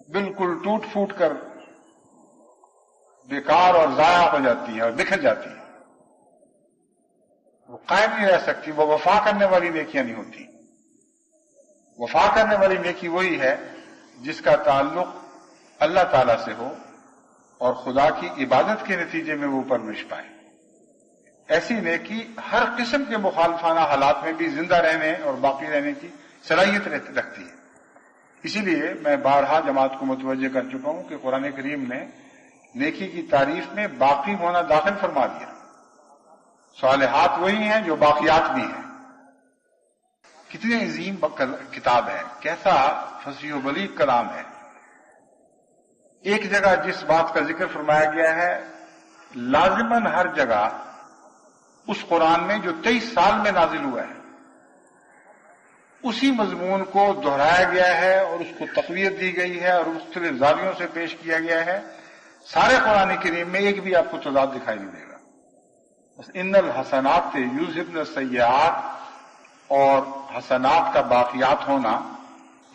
بالکل ٹوٹ پھوٹ کر بیکار اور ضائع ہو جاتی ہیں اور بکھر جاتی ہیں. وہ قائم نہیں رہ سکتی، وہ وفا کرنے والی نیکیاں نہیں ہوتی. وفا کرنے والی نیکی وہی ہے جس کا تعلق اللہ تعالی سے ہو اور خدا کی عبادت کے نتیجے میں وہ پرورش پائے. ایسی نیکی ہر قسم کے مخالفانہ حالات میں بھی زندہ رہنے اور باقی رہنے کی صلاحیت رکھتی ہے. اسی لیے میں بارہا جماعت کو متوجہ کر چکا ہوں کہ قرآن کریم نے نیکی کی تعریف میں باقی ہونا داخل فرما دیا. صالحات وہی ہیں جو باقیات بھی ہیں. کتنی عظیم کتاب ہے، کیسا فصیح و بلیغ کلام ہے. ایک جگہ جس بات کا ذکر فرمایا گیا ہے، لازماً ہر جگہ اس قرآن میں جو 23 سال میں نازل ہوا ہے اسی مضمون کو دہرایا گیا ہے اور اس کو تقویت دی گئی ہے اور مختلف زاویوں سے پیش کیا گیا ہے. سارے قرآن کریم میں ایک بھی آپ کو تضاد دکھائی نہیں دے گا. بس ان الحسنات یذہبن السیئات اور حسنات کا باقیات ہونا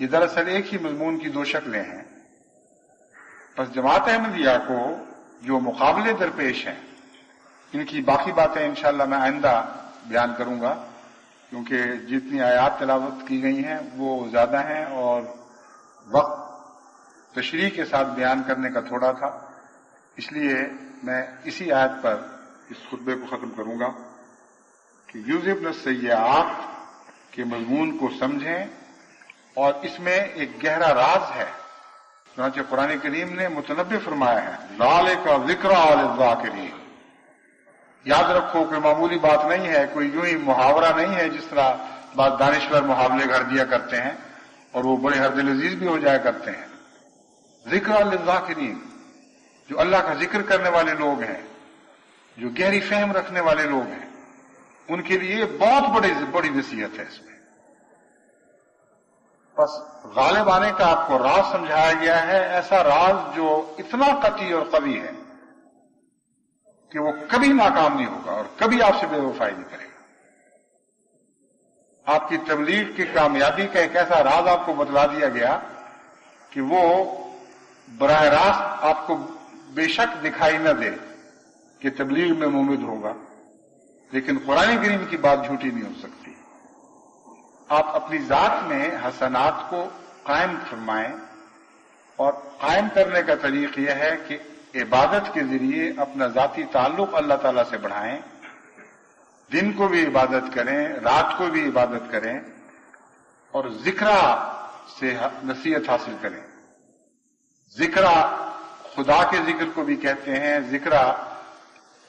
یہ دراصل ایک ہی مضمون کی دو شکلیں ہیں. بس جماعت احمدیہ کو جو مقابلے درپیش ہیں ان کی باقی باتیں انشاءاللہ میں آئندہ بیان کروں گا، کیونکہ جتنی آیات تلاوت کی گئی ہیں وہ زیادہ ہیں اور وقت تشریح کے ساتھ بیان کرنے کا تھوڑا تھا. اس لیے میں اسی آیت پر اس خطبے کو ختم کروں گا کہ یذہبن السیئات کے مضمون کو سمجھیں، اور اس میں ایک گہرا راز ہے. چنانچہ قرآن کریم نے متنبع فرمایا ہے، ذالک ذکری للذاکرین. یاد رکھو کہ معمولی بات نہیں ہے، کوئی یوں ہی محاورہ نہیں ہے جس طرح بعض دانشور محاورے گھڑ دیا کرتے ہیں اور وہ بڑے ہر دل عزیز بھی ہو جایا کرتے ہیں. ذکر للذاکرین، جو اللہ کا ذکر کرنے والے لوگ ہیں، جو گہری فہم رکھنے والے لوگ ہیں، ان کے لیے بہت بڑی نصیحت ہے اس میں. بس غالب آنے کا آپ کو راز سمجھایا گیا ہے، ایسا راز جو اتنا قطعی اور قوی ہے کہ وہ کبھی ناکام نہیں ہوگا اور کبھی آپ سے بے وفائی نہیں کرے گا. آپ کی تبلیغ کی کامیابی کا ایک ایسا راز آپ کو بتلا دیا گیا کہ وہ براہ راست آپ کو بے شک دکھائی نہ دے کہ تبلیغ میں ممد ہوگا، لیکن قرآن کریم کی بات جھوٹی نہیں ہو سکتی. آپ اپنی ذات میں حسنات کو قائم فرمائیں، اور قائم کرنے کا طریق یہ ہے کہ عبادت کے ذریعے اپنا ذاتی تعلق اللہ تعالیٰ سے بڑھائیں، دن کو بھی عبادت کریں، رات کو بھی عبادت کریں، اور ذکرہ سے نصیحت حاصل کریں. ذکرہ خدا کے ذکر کو بھی کہتے ہیں، ذکرہ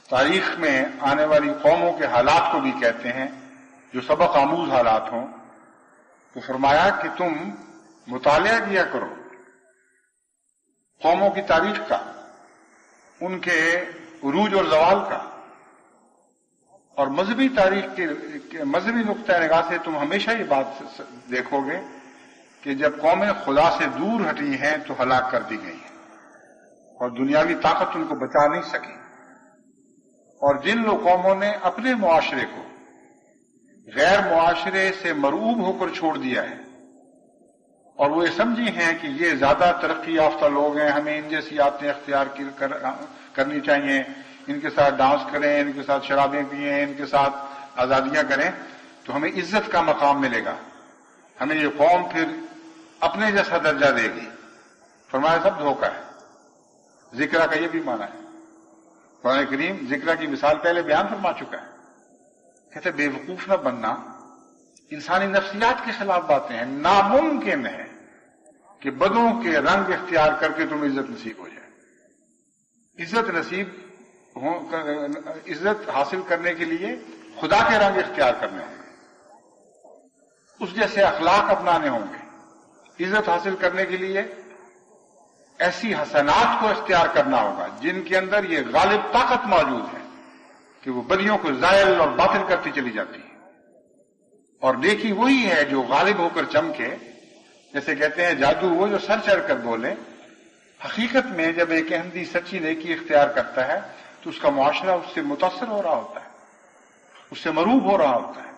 تاریخ میں آنے والی قوموں کے حالات کو بھی کہتے ہیں جو سبق آموز حالات ہوں. تو فرمایا کہ تم مطالعہ کیا کرو قوموں کی تاریخ کا، ان کے عروج اور زوال کا، اور مذہبی تاریخ کے مذہبی نقطۂ نگاہ سے تم ہمیشہ یہ بات دیکھو گے کہ جب قومیں خدا سے دور ہٹی ہیں تو ہلاک کر دی گئی ہیں. اور دنیاوی طاقت ان کو بچا نہیں سکی. اور جن قوموں نے اپنے معاشرے کو غیر معاشرے سے مرعوب ہو کر چھوڑ دیا ہے اور وہ یہ سمجھے ہیں کہ یہ زیادہ ترقی یافتہ لوگ ہیں، ہمیں ان جیسی عادتیں اختیار کرنی چاہیے، ان کے ساتھ ڈانس کریں، ان کے ساتھ شرابیں پئیں، ان کے ساتھ آزادیاں کریں تو ہمیں عزت کا مقام ملے گا، ہمیں یہ قوم پھر اپنے جیسا درجہ دے گی. فرمایا سب دھوکہ ہے. ذکرہ کا یہ بھی معنی ہے. قرآن کریم ذکرہ کی مثال پہلے بیان فرما چکا ہے. کہتے بے وقوف نہ بننا انسانی نفسیات کے خلاف باتیں ہیں. ناممکن ہے کہ بدوں کے رنگ اختیار کر کے تمہیں عزت نصیب ہو جائے. عزت حاصل کرنے کے لیے خدا کے رنگ اختیار کرنے ہوں گے، اس جیسے اخلاق اپنانے ہوں گے. عزت حاصل کرنے کے لیے ایسی حسنات کو اختیار کرنا ہوگا جن کے اندر یہ غالب طاقت موجود ہے کہ وہ بدیوں کو زائل اور باطل کرتی چلی جاتی ہے. اور نیکی وہی ہے جو غالب ہو کر چمکے. جیسے کہتے ہیں جادو وہ جو سر چڑھ کر بولے. حقیقت میں جب ایک احمدی سچی نیکی اختیار کرتا ہے تو اس کا معاشرہ اس سے متاثر ہو رہا ہوتا ہے، اس سے مرعوب ہو رہا ہوتا ہے.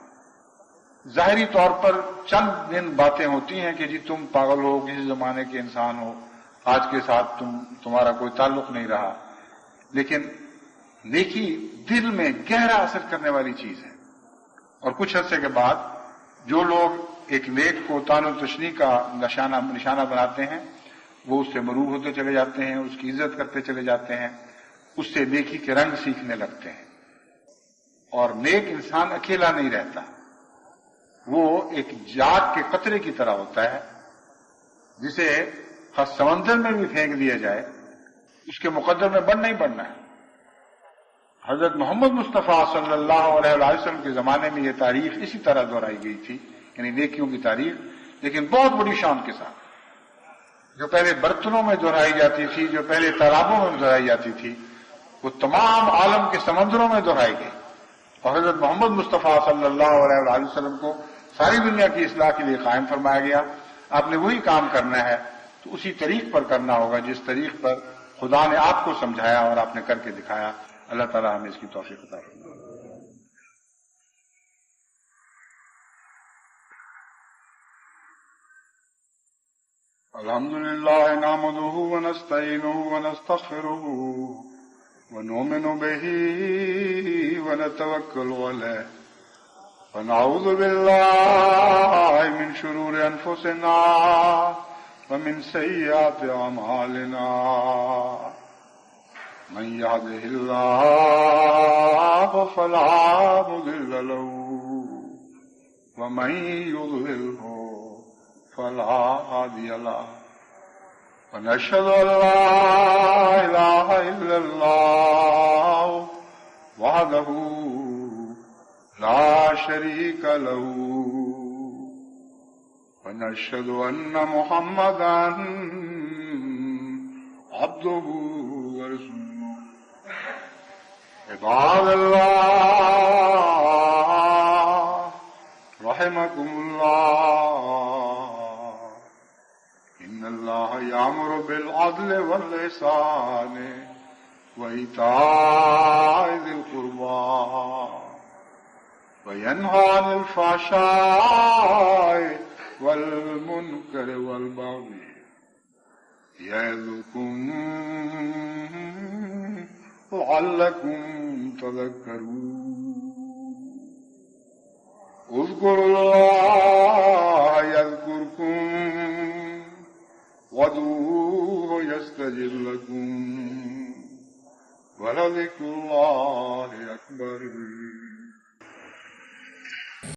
ظاہری طور پر چند دن باتیں ہوتی ہیں کہ جی تم پاگل ہو، کسی زمانے کے انسان ہو، آج کے ساتھ تمہارا کوئی تعلق نہیں رہا. لیکن نیکی دل میں گہرا اثر کرنے والی چیز ہے. اور کچھ عرصے کے بعد جو لوگ ایک نیک کو طعن و تشنیع کا نشانہ بناتے ہیں وہ اس سے مرعوب ہوتے چلے جاتے ہیں، اس کی عزت کرتے چلے جاتے ہیں، اس سے نیکی کے رنگ سیکھنے لگتے ہیں. اور نیک انسان اکیلا نہیں رہتا، وہ ایک جاگ کے قطرے کی طرح ہوتا ہے جسے سمندر میں بھی پھینک دیا جائے اس کے مقدر میں بن نہیں بننا ہے. حضرت محمد مصطفیٰ صلی اللہ علیہ وسلم کے زمانے میں یہ تاریخ اسی طرح دہرائی گئی تھی، یعنی نیکیوں کی تاریخ، لیکن بہت بڑی شان کے ساتھ. جو پہلے برتنوں میں دہرائی جاتی تھی، جو پہلے تالابوں میں دہرائی جاتی تھی، وہ تمام عالم کے سمندروں میں دہرائی گئی. اور حضرت محمد مصطفیٰ صلی اللہ علیہ وسلم کو ساری دنیا کی اصلاح کے لیے قائم فرمایا گیا. آپ نے وہی کام کرنا ہے تو اسی طریق پر کرنا ہوگا جس طریق پر خدا نے آپ کو سمجھایا اور آپ نے کر کے دکھایا. اللہ تعالیٰ ہمیں اس کی توفیق عطا فرمائے. الحمد لله نحمده ونستعينه ونستغفره ونؤمن به ونتوكل عليه ونعوذ بالله من شرور أنفسنا ومن سيئات أعمالنا. من يهده الله فلا مضل له ومن يضلله فلا هادي له. ونشهد أن لا إله إلا الله وحده لا شريك له. ونشهد أن محمدا عبده ورسوله. عباد الله رحمكم الله، إن الله يأمر بالعدل والإحسان وإيتاء ذي القربى وينهى عن الفحشاء والمنكر والبغي يعظكم لعلكم تذكرون. اذكروا الله يذكركم وادعوه يستجب لكم ولذكر الله